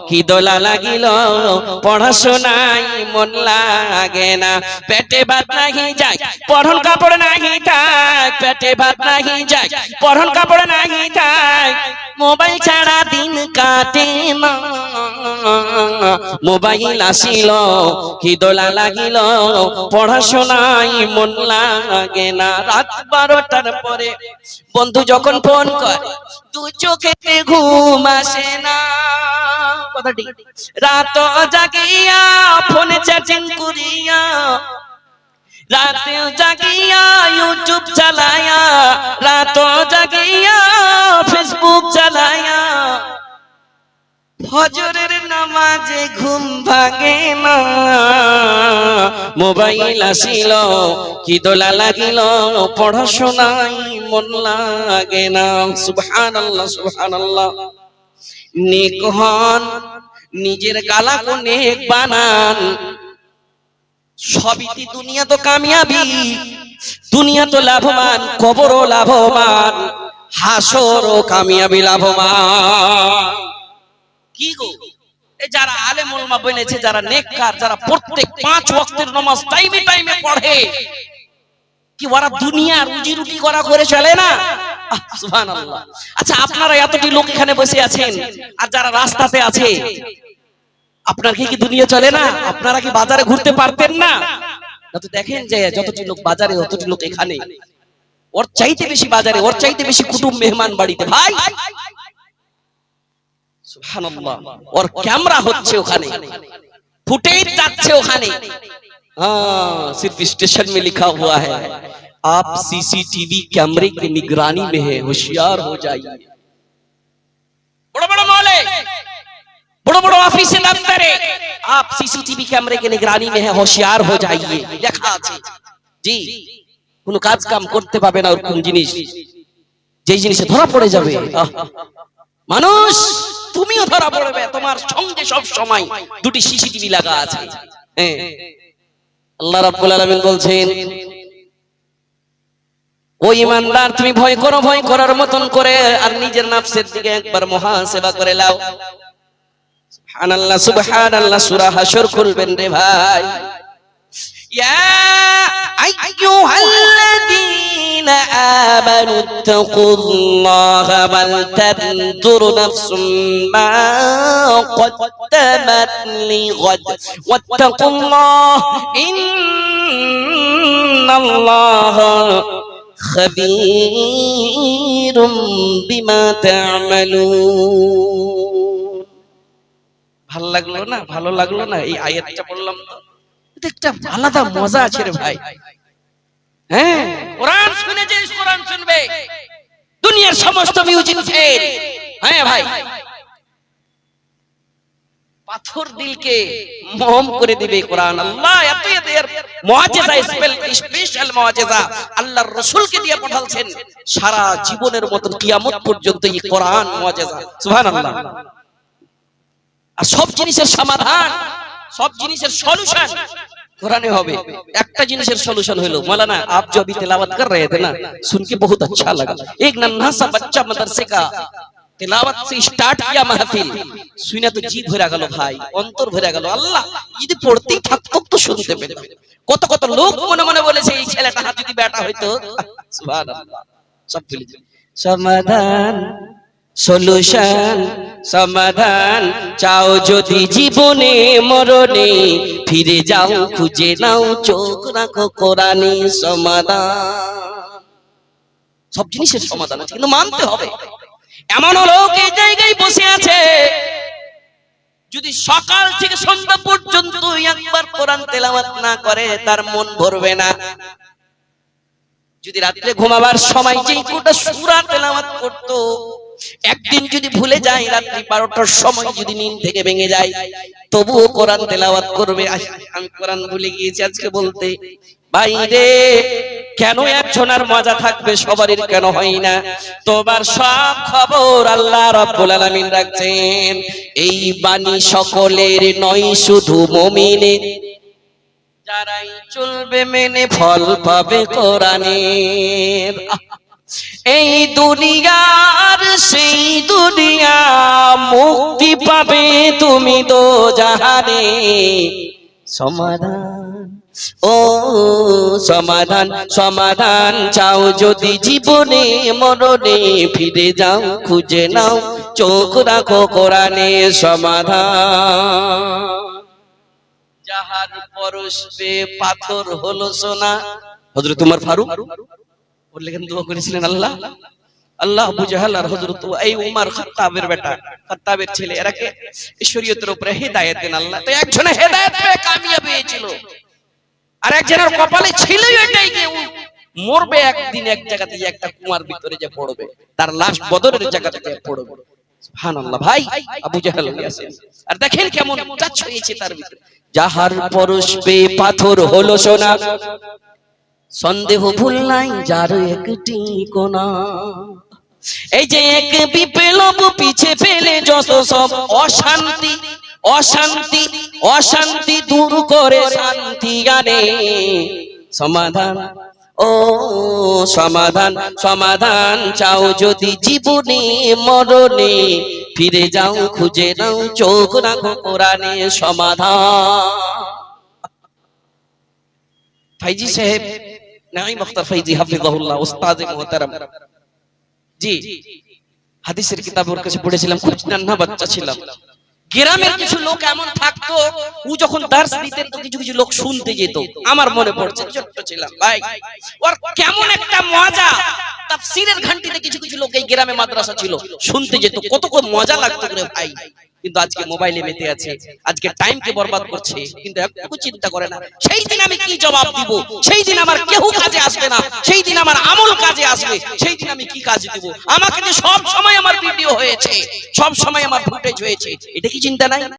কি দোলা লাগিল পড়াশোনায় মন লাগে না পেটে ভাত নাহি যায় পরন কাপড় নাহি থাক পেটে ভাত নাহি যায় পরন কাপড় নাহি থাক মোবাইল ছাড়া দিন কাটে না মোবাইল আসিল কি দোলা লাগিল পড়াশোনায় মন লাগে না রাত 12টার পরে বন্ধু যখন ফোন করে দু চোখেতে ঘুম আসে না কথাটি রাত জাগিয়া ফোনে চ্যাটিং করিয়া রাতে জাগিয়া ইউটিউব চালায়া রাত জাগিয়া ফেসবুক চালায়া ফজরের নামাজে ঘুম ভাঙে না মোবাইল আসিল কি দোলা লাগিল পড়াশোনায় মন লাগে না সুবহানাল্লাহ সুবহানাল্লাহ নেক হন নিজের গালাকে নেক বানান সবই দুনিয়া তো কামিয়াবি দুনিয়া তো লাভবান কবরও লাভবান হাসরও কামিয়াবি লাভবান কি গো এই যারা আলেম ওলামা বনেছে যারা নেককার যারা প্রত্যেক 5 ওয়াক্তের নামাজ টাইমে টাইমে পড়ে কি ওরা দুনিয়া রুজি রুটি করা করে চলে না সুবহানাল্লাহ আচ্ছা আপনারা এতটি লোক এখানে বসে আছেন আর যারা রাস্তাতে আছে আপনার কি দুনিয়া চলে না আপনারা কি বাজারে ঘুরতে পারতেন না তো দেখেন যে যতটি লোক বাজারে ততটি লোক এখানে ওর চাইতে বেশি বাজারে ওর চাইতে বেশি কুটুম মেহমান বাড়িতে ভাই সুবহানাল্লাহ और कैमरा হচ্ছে ওখানে ফুটেজ যাচ্ছে ওখানে सिर्फ स्टेशन में लिखा हुआ है आप सीसीटीवी कैमरे की निगरानी में है होशियार हो जाइए बड़ा बड़ा मौले बड़ा बड़ा ऑफिस दफ्तरे आप सीसीटीवी कैमरे की निगरानी में है होशियार हो जाइए লেখা আছে জি কোন কাজ কাম করতে পাবে না আর কোন জিনিস যেই জিনিসে ধরা পড়ে যাবে মানুষ তুমিও ধরা পড়বে তোমার সঙ্গে সব সময় দুটি সিসিটিভি লাগা আছে আল্লাহ রাব্বুল আলামিন বলছেন ও ঈমানদার তুমি ভয় করো ভয় করার মতন করে আর নিজের নফসের দিকে একবার মুহাসাবা করে নাও সুবহানাল্লাহ সুবহানাল্লাহ সূরা হাশর খুলবেন রে ভাই ইয়া আইয়ুহাল্লাযীনা আমানু তাকুল্লাহা ওয়াল তানজুর নাফসুম মা কদ্দামাত লিগাদ ওয়াত্তাকুল্লাহ ইন্নাল্লাহা খাবীরুম বিমা তা'মালুন ভালো লাগলো না এই আয়াতটা পড়লাম তো একটা আলাদা মজা আছে রে ভাই হ্যাঁ কোরআন শুনে যে কোরআন শুনবে দুনিয়ার সমস্ত মিউজিক ফেল হ্যাঁ ভাই পাথর দিলকে মোম করে দিবে কোরআন আল্লাহ এত এর মুআজিজা স্পেশাল মুআজিজা আল্লাহর রাসূলকে দিয়ে পাঠালছেন সারা জীবনের মত কিয়ামত পর্যন্ত এই কোরআন মুআজিজা সুবহানাল্লাহ আর সব জিনিসের সমাধান सब जिनिसের सॉल्यूशन कुरान হবে একটা জিনিসের সলিউশন হলো मौलाना आप जो अभी तिलावत कर रहे थे ना सुन के बहुत अच्छा लगा एक नन्हा सा बच्चा मदरसे का तिलावत से स्टार्ट किया महफिल सुने तो जी भरा গেল ভাই অন্তর ভরে গেল আল্লাহ যদি পড়তেই থাকতো তো শুনতে পেতাম কত কত লোক মনে মনে বলেছে এই ছেলেটা যদি বেটা হইতো সুবহানাল্লাহ সব ভুলে যায় সমাধান সলিউশন সমাধান চাও যদি জীবনে মরণে ফিরে যাও খুঁজে নাও চোখ রাখো কোরআনে সমাধান সব জিনিসের সমাধান আছে কিন্তু মানতে হবে এমন লোক এই জায়গায় বসে আছে যদি সকাল থেকে সন্ধ্যা পর্যন্ত একবার কোরআন তেলাওয়াত না করে তার মন ভরবে না যদি রাতে ঘুমাবার সময় যেই কোটা সূরা তেলাওয়াত করতো একদিন যদি ভুলে যায় রাত্রি 12টার সময় যদি নিন থেকে ভেঙে যায় তবুও কোরআন তেলাওয়াত করবে আমি কোরআন ভুলে গিয়েছি আজকে বলতে ভাই রে কেন একজনের মজা থাকবে সবারই কেন হয় না তোমার সব খবর আল্লাহ রাব্বুল আলামিন রাখছেন এই বাণী সকলের নয় শুধু মুমিনের যারাই চলবে মেনে ফল পাবে কোরআনের এই দুনিয়ার সেই দুনিয়া, মুক্তি পাবে তুমি দো জাহানে। সমাধান, ও সমাধান, সমাধান চাও যদি জীবনে মরণে, ফিরে যাও খুঁজে নাও, চোখ রাখো কোরআনে। সমাধান যাহার পরশে পাথর হলো সোনা। হযরত উমর ফারুক বললেন, দোয়া করেছিলেন আল্লাহ, আল্লাহ আবু জাহেল আর হযরত এই উমর খাত্তাবের বেটা, খাত্তাবের ছেলে, এরাকে শরীয়তের উপরে হেদায়েত দেন আল্লাহ। তো একজনে হেদায়েত পেয়ে কামিয়াব হয়েছিল, আর একজনের কপালে ছিল এটাই যে মরবে একদিন এক জায়গাতে, যে একটা কুয়ার ভিতরে যে পড়বে, তার লাশ বদরের জায়গাতে যে পড়বে। সুবহানাল্লাহ। ভাই আবু জাহেল আছেন, আর দেখেন কেমন টাচ হয়েছে তার ভিতরে। যাহার পরশে পাথর হলো সোনা, সন্দেহ ভুল নাই যার একটি কোনা। এই যে এক বিপ্লব পিছে ফেলে যত সব অশান্তি, অশান্তি, অশান্তি দূর করে শান্তি আনে। সমাধান, ও সমাধান, সমাধান চাও যদি জীবনে মরণে, ফিরে যাও খুঁজে নাও, চোখ রাখো কোরআনে। সমাধান। ফাইজি সাহেব নাঈম আখতার ফাইজি হাফিজাহুল্লাহ, উস্তাদ মুহতারাম, জি হাদিসের কিতাব ওর কাছে পড়েছিলাম, খুব নান্না বাচ্চা ছিলাম। গ্রামের কিছু লোক এমন থাকতো, ও যখন দার্স দিতেন তো কিছু কিছু লোক শুনতে যেত। আমার মনে পড়ছে, ছোট্ট ছিলাম ভাই, ওর কেমন একটা মজা। তাফসীরের ঘন্টিতে কিছু কিছু লোক এই গ্রামে মাদ্রাসা ছিল, শুনতে যেত, কত মজা লাগতো রে ভাই। কিন্তু আজকে মোবাইলে মেতে আছে, আজকে টাইমকে বরবাদ করছে, কিন্তু একটু চিন্তা করে না সেই দিন আমি কি জবাব দিব, সেই দিন আমার কেউ কাজে আসবে না, সেই দিন আমার আমল কাজে আসবে, সেই দিন আমি কি কাজ দিব। আমাকে যে সব সময় আমার ভিডিও হয়েছে, সব সময় আমার ফুটেজ হয়েছে, এটা কি চিন্তা নাই?